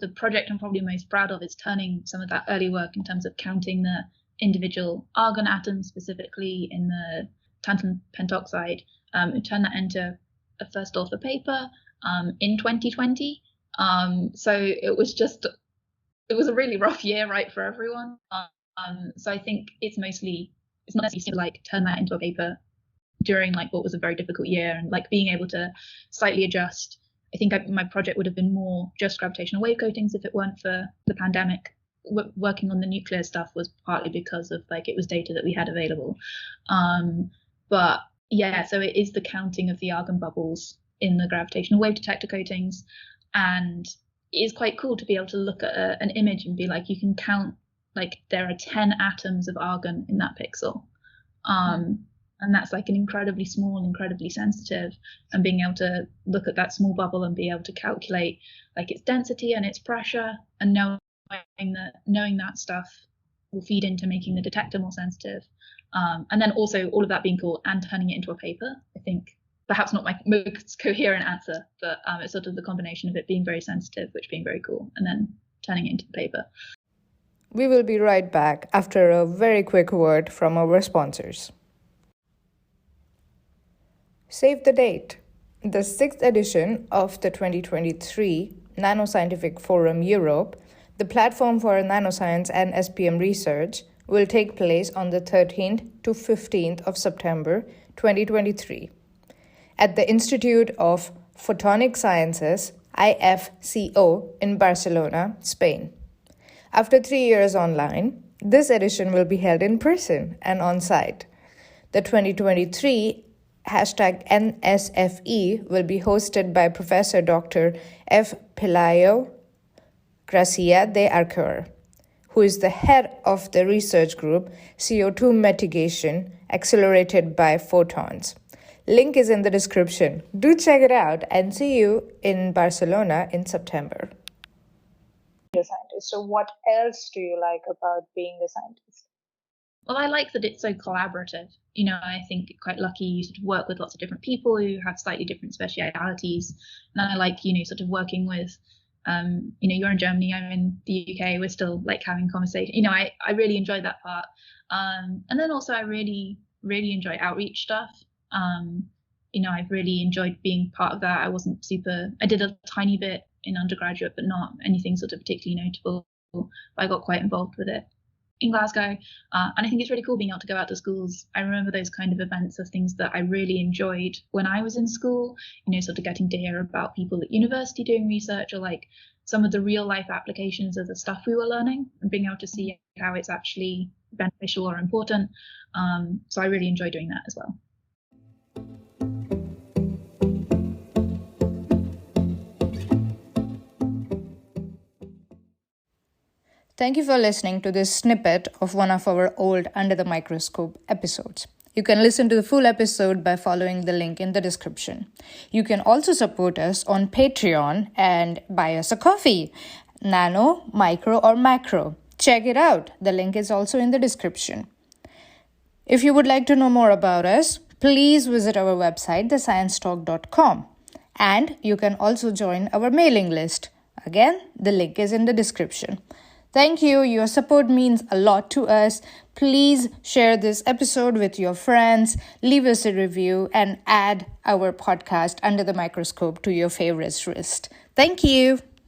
the project I'm probably most proud of is turning some of that early work in terms of counting the individual argon atoms, specifically in the tantalum pentoxide, and turn that into a first author paper in 2020. So it was a really rough year, right, for everyone. So I think it's not necessarily like turn that into a paper during like what was a very difficult year, and like being able to slightly adjust. I think my project would have been more just gravitational wave coatings if it weren't for the pandemic. Working on the nuclear stuff was partly because of like it was data that we had available. But yeah, so it is the counting of the argon bubbles in the gravitational wave detector coatings, and it is quite cool to be able to look at an image and be like, you can count like there are 10 atoms of argon in that pixel. And that's like an incredibly small, incredibly sensitive, and being able to look at that small bubble and be able to calculate like its density and its pressure, and knowing that stuff will feed into making the detector more sensitive. And then also all of that being cool and turning it into a paper. I think perhaps not my most coherent answer, but it's sort of the combination of it being very sensitive, which being very cool, and then turning it into the paper. We will be right back after a very quick word from our sponsors. Save the date. The 6th edition of the 2023 NANOscientific Forum Europe, the platform for nanoscience and SPM research, will take place on the 13th to 15th of September 2023 at the Institute of Photonic Sciences, IFCO, in Barcelona, Spain. After 3 years online, this edition will be held in person and on-site. The 2023 #NSFE will be hosted by Professor Dr. F. Pelayo García de Arquer, who is the head of the research group CO2 Mitigation Accelerated by Photons. Link is in the description. Do check it out and see you in Barcelona in September. A scientist. So what else do you like about being a scientist? Well, I like that it's so collaborative. You know, I think quite lucky you sort of work with lots of different people who have slightly different specialities. And I like, you know, sort of working with, you know, you're in Germany, I'm in the UK, we're still like having conversation. You know, I really enjoy that part. And then also I really, really enjoy outreach stuff. You know, I've really enjoyed being part of that. I did a tiny bit in undergraduate, but not anything sort of particularly notable. But I got quite involved with it in Glasgow. And I think it's really cool being able to go out to schools. I remember those kind of events are things that I really enjoyed when I was in school, you know, sort of getting to hear about people at university doing research, or like some of the real life applications of the stuff we were learning, and being able to see how it's actually beneficial or important. So I really enjoy doing that as well. Thank you for listening to this snippet of one of our old Under the Microscope episodes. You can listen to the full episode by following the link in the description. You can also support us on Patreon and buy us a coffee. Nano, micro, or macro. Check it out. The link is also in the description. If you would like to know more about us, please visit our website, thesciencetalk.com. And you can also join our mailing list. Again, the link is in the description. Thank you. Your support means a lot to us. Please share this episode with your friends, leave us a review, and add our podcast Under the Microscope to your favorites list. Thank you.